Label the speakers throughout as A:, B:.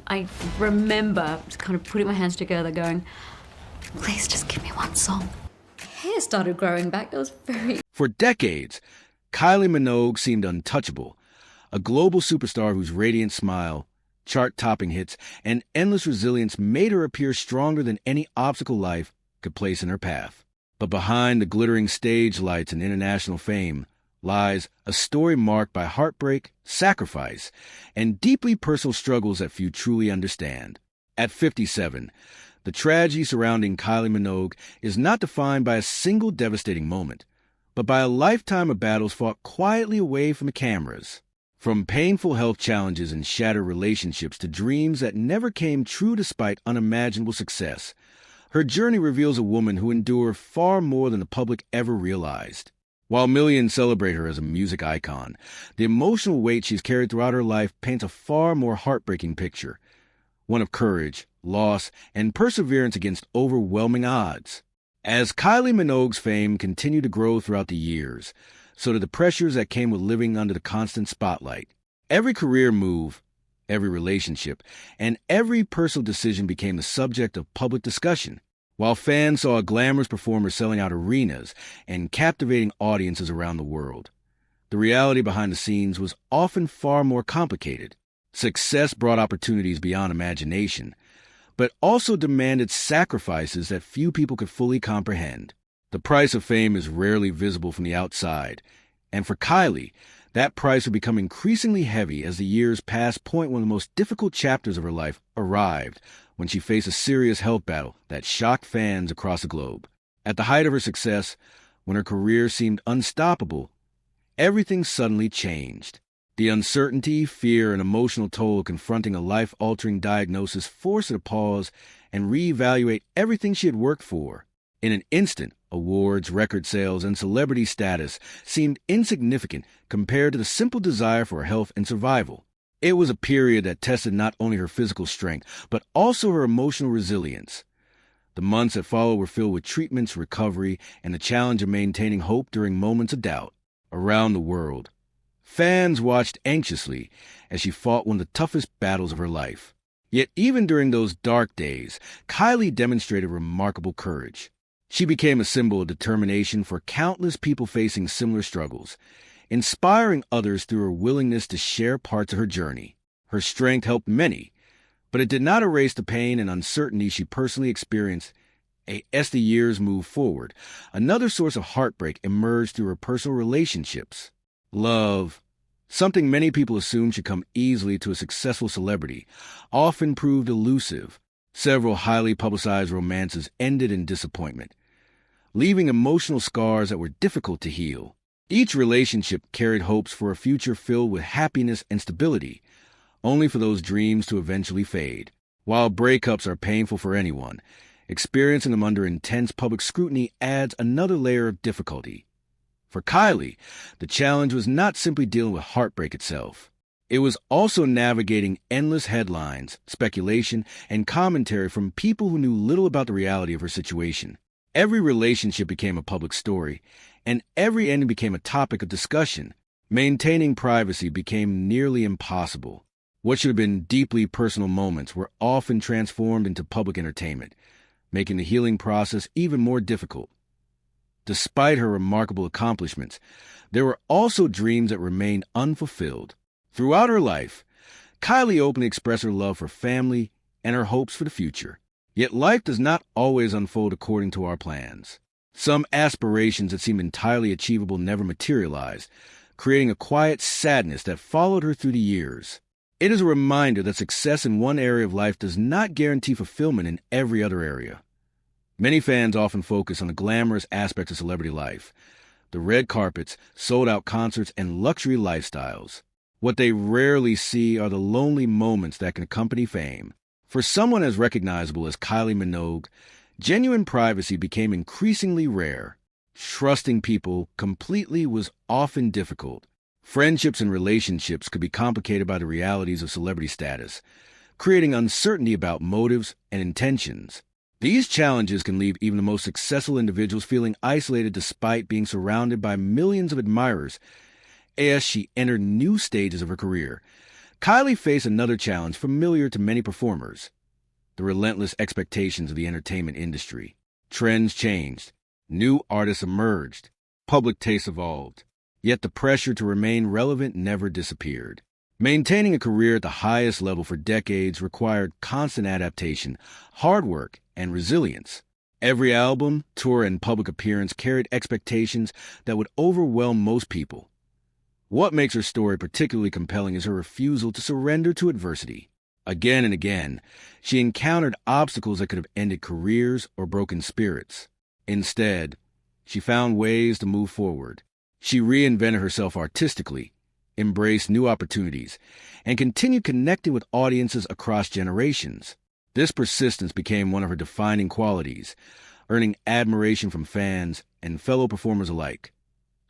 A: I remember kind of putting my hands together going, please just give me one song. Hair started growing back. That was very...
B: For decades, Kylie Minogue seemed untouchable, a global superstar whose radiant smile, chart-topping hits, and endless resilience made her appear stronger than any obstacle life could place in her path. But behind the glittering stage lights and international fame lies a story marked by heartbreak, sacrifice, and deeply personal struggles that few truly understand. At 57, the tragedy surrounding Kylie Minogue is not defined by a single devastating moment, but by a lifetime of battles fought quietly away from the cameras. From painful health challenges and shattered relationships to dreams that never came true despite unimaginable success, her journey reveals a woman who endured far more than the public ever realized. While millions celebrate her as a music icon, the emotional weight she's carried throughout her life paints a far more heartbreaking picture, one of courage, loss, and perseverance against overwhelming odds. As Kylie Minogue's fame continued to grow throughout the years, so did the pressures that came with living under the constant spotlight. Every career move, every relationship, and every personal decision became the subject of public discussion. While fans saw a glamorous performer selling out arenas and captivating audiences around the world, the reality behind the scenes was often far more complicated. Success brought opportunities beyond imagination, but also demanded sacrifices that few people could fully comprehend. The price of fame is rarely visible from the outside, and for Kylie, that price would become increasingly heavy as the years past point one of the most difficult chapters of her life arrived when she faced a serious health battle that shocked fans across the globe. At the height of her success, when her career seemed unstoppable, everything suddenly changed. The uncertainty, fear, and emotional toll of confronting a life-altering diagnosis forced her to pause and reevaluate everything she had worked for. In an instant, awards, record sales, and celebrity status seemed insignificant compared to the simple desire for her health and survival. It was a period that tested not only her physical strength, but also her emotional resilience. The months that followed were filled with treatments, recovery, and the challenge of maintaining hope during moments of doubt. Around the world, fans watched anxiously as she fought one of the toughest battles of her life. Yet even during those dark days, Kylie demonstrated remarkable courage. She became a symbol of determination for countless people facing similar struggles, inspiring others through her willingness to share parts of her journey. Her strength helped many, but it did not erase the pain and uncertainty she personally experienced. As the years moved forward, another source of heartbreak emerged through her personal relationships. Love, something many people assume should come easily to a successful celebrity, often proved elusive. Several highly publicized romances ended in disappointment, leaving emotional scars that were difficult to heal. Each relationship carried hopes for a future filled with happiness and stability, only for those dreams to eventually fade. While breakups are painful for anyone, experiencing them under intense public scrutiny adds another layer of difficulty. For Kylie, the challenge was not simply dealing with heartbreak itself. It was also navigating endless headlines, speculation, and commentary from people who knew little about the reality of her situation. Every relationship became a public story, and every ending became a topic of discussion. Maintaining privacy became nearly impossible. What should have been deeply personal moments were often transformed into public entertainment, making the healing process even more difficult. Despite her remarkable accomplishments, there were also dreams that remained unfulfilled. Throughout her life, Kylie openly expressed her love for family and her hopes for the future. Yet life does not always unfold according to our plans. Some aspirations that seemed entirely achievable never materialized, creating a quiet sadness that followed her through the years. It is a reminder that success in one area of life does not guarantee fulfillment in every other area. Many fans often focus on the glamorous aspects of celebrity life, the red carpets, sold-out concerts, and luxury lifestyles. What they rarely see are the lonely moments that can accompany fame. For someone as recognizable as Kylie Minogue, genuine privacy became increasingly rare. Trusting people completely was often difficult. Friendships and relationships could be complicated by the realities of celebrity status, creating uncertainty about motives and intentions. These challenges can leave even the most successful individuals feeling isolated despite being surrounded by millions of admirers. As she entered new stages of her career, Kylie faced another challenge familiar to many performers: the relentless expectations of the entertainment industry. Trends changed, new artists emerged, public tastes evolved, yet the pressure to remain relevant never disappeared. Maintaining a career at the highest level for decades required constant adaptation, hard work, and resilience. Every album, tour, and public appearance carried expectations that would overwhelm most people. What makes her story particularly compelling is her refusal to surrender to adversity. Again and again, she encountered obstacles that could have ended careers or broken spirits. Instead, she found ways to move forward. She reinvented herself artistically, embraced new opportunities, and continued connecting with audiences across generations. This persistence became one of her defining qualities, earning admiration from fans and fellow performers alike.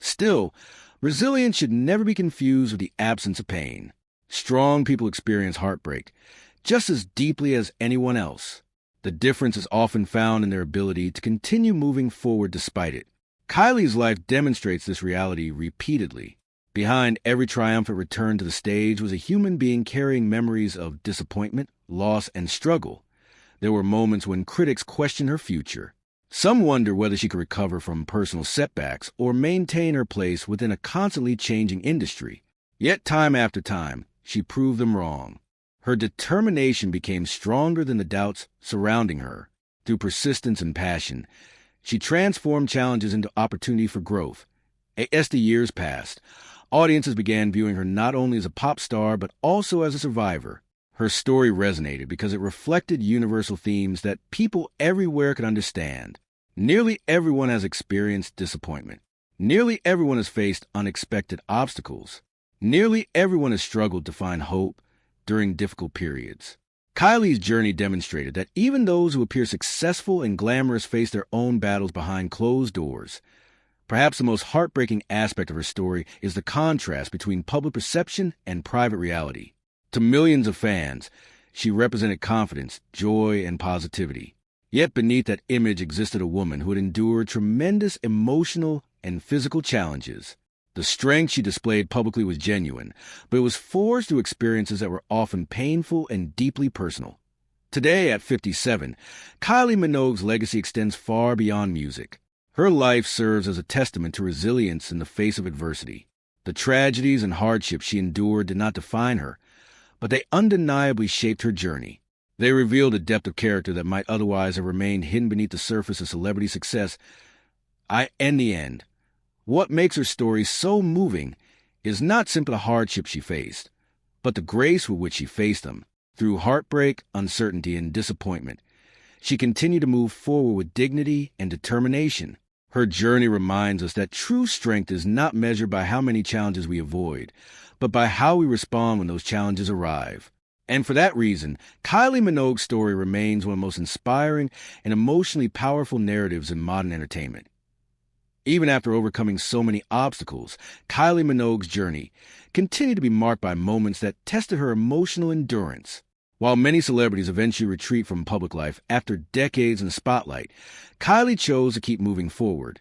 B: Still, resilience should never be confused with the absence of pain. Strong people experience heartbreak just as deeply as anyone else. The difference is often found in their ability to continue moving forward despite it. Kylie's life demonstrates this reality repeatedly. Behind every triumphant return to the stage was a human being carrying memories of disappointment, loss, and struggle. There were moments when critics questioned her future. Some wonder whether she could recover from personal setbacks or maintain her place within a constantly changing industry. Yet time after time, she proved them wrong. Her determination became stronger than the doubts surrounding her. Through persistence and passion, she transformed challenges into opportunity for growth. As the years passed, audiences began viewing her not only as a pop star but also as a survivor. Her story resonated because it reflected universal themes that people everywhere could understand. Nearly everyone has experienced disappointment. Nearly everyone has faced unexpected obstacles. Nearly everyone has struggled to find hope during difficult periods. Kylie's journey demonstrated that even those who appear successful and glamorous face their own battles behind closed doors. Perhaps the most heartbreaking aspect of her story is the contrast between public perception and private reality. To millions of fans, she represented confidence, joy, and positivity. Yet beneath that image existed a woman who had endured tremendous emotional and physical challenges. The strength she displayed publicly was genuine, but it was forged through experiences that were often painful and deeply personal. Today, at 57, Kylie Minogue's legacy extends far beyond music. Her life serves as a testament to resilience in the face of adversity. The tragedies and hardships she endured did not define her, but they undeniably shaped her journey. They revealed a depth of character that might otherwise have remained hidden beneath the surface of celebrity success. In the end, what makes her story so moving is not simply the hardships she faced, but the grace with which she faced them. Through heartbreak, uncertainty, and disappointment, she continued to move forward with dignity and determination. Her journey reminds us that true strength is not measured by how many challenges we avoid, but by how we respond when those challenges arrive. And for that reason, Kylie Minogue's story remains one of the most inspiring and emotionally powerful narratives in modern entertainment. Even after overcoming so many obstacles, Kylie Minogue's journey continued to be marked by moments that tested her emotional endurance. While many celebrities eventually retreat from public life after decades in the spotlight, Kylie chose to keep moving forward,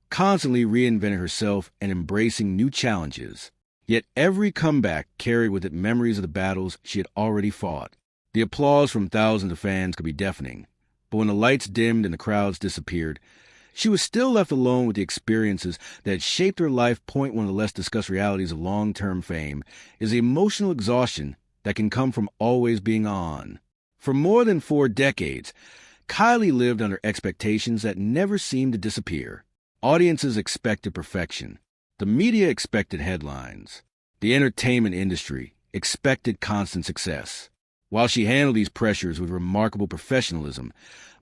B: constantly reinventing herself and embracing new challenges. Yet every comeback carried with it memories of the battles she had already fought. The applause from thousands of fans could be deafening, but when the lights dimmed and the crowds disappeared, she was still left alone with the experiences that had shaped her life. One of the less discussed realities of long-term fame is the emotional exhaustion that can come from always being on. For more than 4 decades, Kylie lived under expectations that never seemed to disappear. Audiences expected perfection. The media expected headlines. The entertainment industry expected constant success. While she handled these pressures with remarkable professionalism,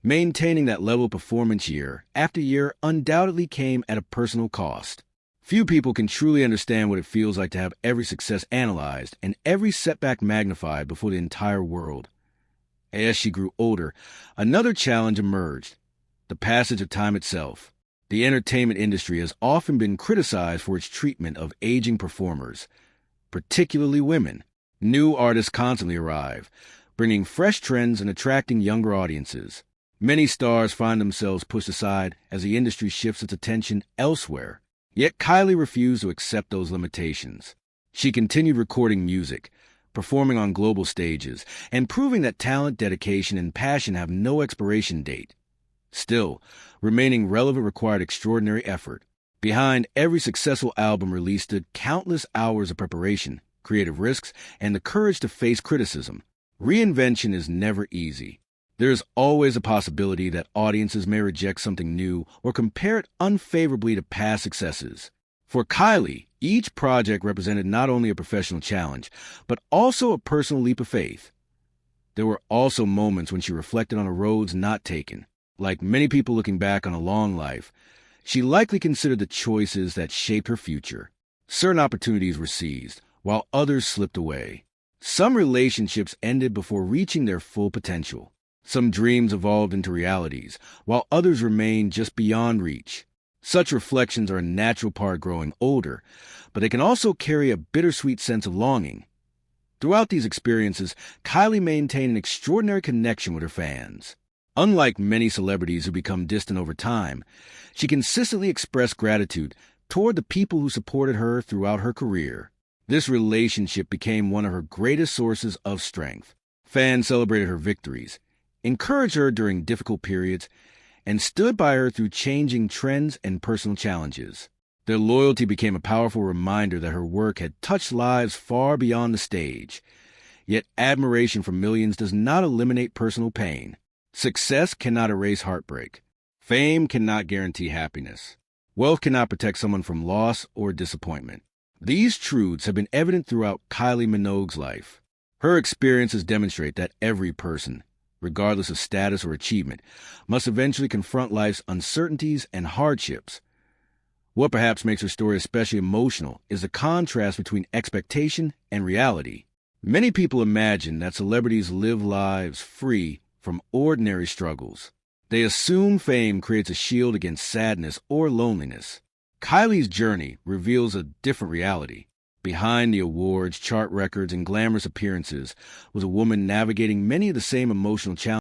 B: maintaining that level of performance year after year undoubtedly came at a personal cost. Few people can truly understand what it feels like to have every success analyzed and every setback magnified before the entire world. As she grew older, another challenge emerged: the passage of time itself. The entertainment industry has often been criticized for its treatment of aging performers, particularly women. New artists constantly arrive, bringing fresh trends and attracting younger audiences. Many stars find themselves pushed aside as the industry shifts its attention elsewhere. Yet Kylie refused to accept those limitations. She continued recording music, performing on global stages, and proving that talent, dedication, and passion have no expiration date. Still, remaining relevant required extraordinary effort. Behind every successful album released stood countless hours of preparation, creative risks, and the courage to face criticism. Reinvention is never easy. There is always a possibility that audiences may reject something new or compare it unfavorably to past successes. For Kylie, each project represented not only a professional challenge, but also a personal leap of faith. There were also moments when she reflected on the roads not taken. Like many people looking back on a long life, she likely considered the choices that shaped her future. Certain opportunities were seized, while others slipped away. Some relationships ended before reaching their full potential. Some dreams evolved into realities, while others remained just beyond reach. Such reflections are a natural part of growing older, but they can also carry a bittersweet sense of longing. Throughout these experiences, Kylie maintained an extraordinary connection with her fans. Unlike many celebrities who become distant over time, she consistently expressed gratitude toward the people who supported her throughout her career. This relationship became one of her greatest sources of strength. Fans celebrated her victories, encouraged her during difficult periods, and stood by her through changing trends and personal challenges. Their loyalty became a powerful reminder that her work had touched lives far beyond the stage. Yet admiration from millions does not eliminate personal pain. Success cannot erase heartbreak. Fame cannot guarantee happiness. Wealth cannot protect someone from loss or disappointment. These truths have been evident throughout Kylie Minogue's life. Her experiences demonstrate that every person, regardless of status or achievement, must eventually confront life's uncertainties and hardships. What perhaps makes her story especially emotional is the contrast between expectation and reality. Many people imagine that celebrities live lives free from ordinary struggles. They assume fame creates a shield against sadness or loneliness. Kylie's journey reveals a different reality. Behind the awards, chart records, and glamorous appearances was a woman navigating many of the same emotional challenges